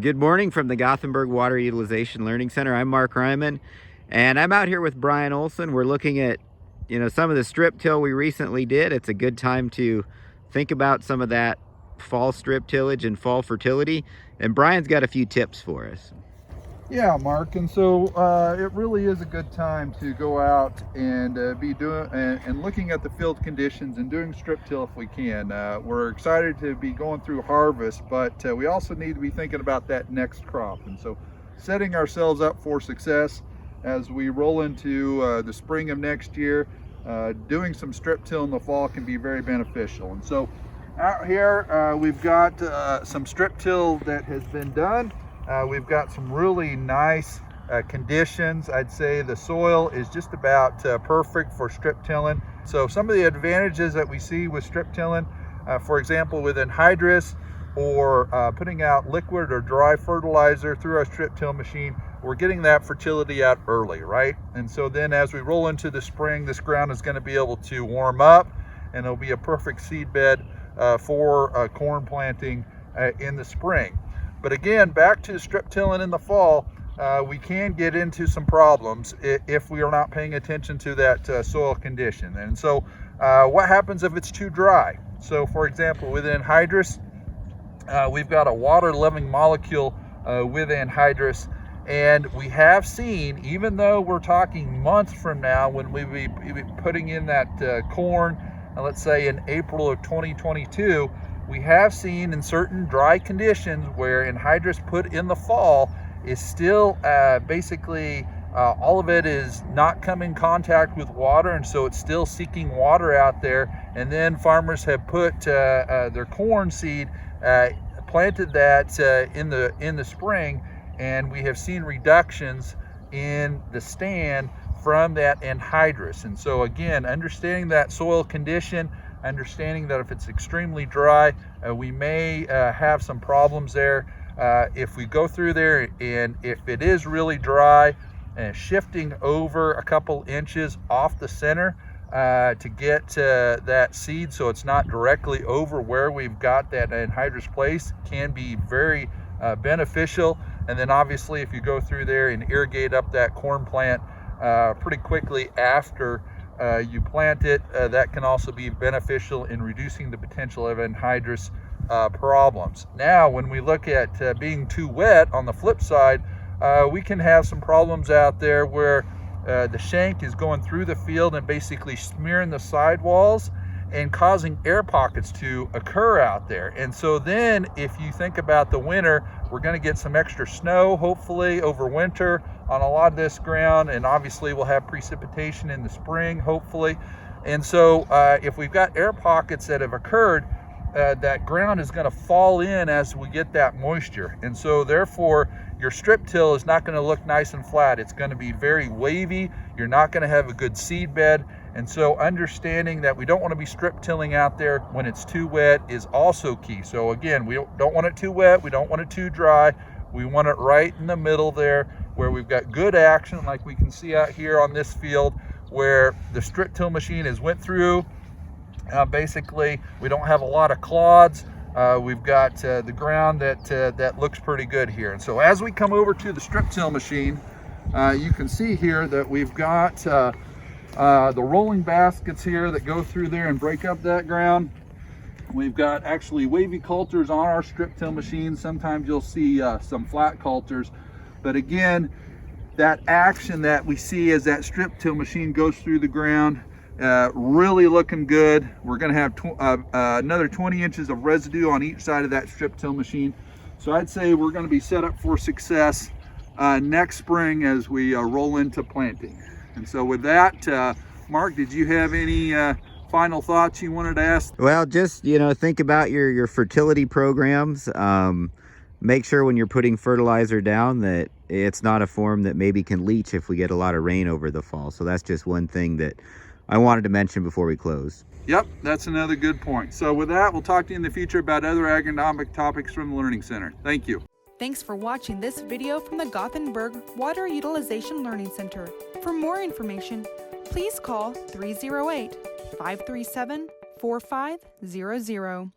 Good morning from the Gothenburg Water Utilization Learning Center. I'm Mark Ryman, and I'm out here with Brian Olson. We're looking at, some of the strip till we recently did. It's a good time to think about some of that fall strip tillage and fall fertility. And Brian's got a few tips for us. Yeah, Mark, and so it really is a good time to go out and be doing and looking at the field conditions and doing strip till if we can. We're excited to be going through harvest, but we also need to be thinking about that next crop, and so setting ourselves up for success as we roll into the spring of next year. Doing some strip till in the fall can be very beneficial, and so out here we've got some strip till that has been done. We've got some really nice conditions. I'd say the soil is just about perfect for strip tilling. So some of the advantages that we see with strip tilling, for example, with anhydrous or putting out liquid or dry fertilizer through our strip till machine, we're getting that fertility out early, right? And so then as we roll into the spring, this ground is going to be able to warm up, and it'll be a perfect seed bed for corn planting in the spring. But again, back to strip tilling in the fall, we can get into some problems if we are not paying attention to that soil condition. And so what happens if it's too dry? So for example, with anhydrous, we've got a water-loving molecule with anhydrous, and we have seen, even though we're talking months from now when we be putting in that corn, let's say in April of 2022, we have seen in certain dry conditions where anhydrous put in the fall is still basically all of it is not coming in contact with water, and so it's still seeking water out there. And then farmers have put their corn seed, planted that in the spring, and we have seen reductions in the stand from that anhydrous. And so again, understanding that soil condition, understanding that if it's extremely dry, we may have some problems there. If we go through there and if it is really dry, shifting over a couple inches off the center to get that seed so it's not directly over where we've got that anhydrous place can be very beneficial. And then obviously if you go through there and irrigate up that corn plant pretty quickly after you plant it, that can also be beneficial in reducing the potential of anhydrous problems. Now, when we look at being too wet, on the flip side, we can have some problems out there where the shank is going through the field and basically smearing the sidewalls and causing air pockets to occur out there. And so then if you think about the winter, we're going to get some extra snow, hopefully over winter on a lot of this ground, and obviously we'll have precipitation in the spring, hopefully. And so if we've got air pockets that have occurred, that ground is going to fall in as we get that moisture. And so therefore your strip till is not going to look nice and flat. It's going to be very wavy. You're not going to have a good seed bed. And so understanding that we don't want to be strip tilling out there when it's too wet is also key. So again, we don't want it too wet, we don't want it too dry. We want it right in the middle there where we've got good action, like we can see out here on this field where the strip till machine has went through. Basically, we don't have a lot of clods. We've got the ground that looks pretty good here. And so as we come over to the strip till machine, you can see here that we've got the rolling baskets here that go through there and break up that ground. We've got actually wavy coulters on our strip till machine. Sometimes you'll see some flat coulters, but again, that action that we see as that strip till machine goes through the ground, really looking good. We're going to have another 20 inches of residue on each side of that strip till machine. So I'd say we're going to be set up for success next spring as we roll into planting. And so with that, Mark, did you have any final thoughts you wanted to ask? Well, just, think about your fertility programs. Make sure when you're putting fertilizer down that it's not a form that maybe can leach if we get a lot of rain over the fall. So that's just one thing that I wanted to mention before we close. Yep, that's another good point. So with that, we'll talk to you in the future about other agronomic topics from the Learning Center. Thank you. Thanks for watching this video from the Gothenburg Water Utilization Learning Center. For more information, please call 308-537-4500.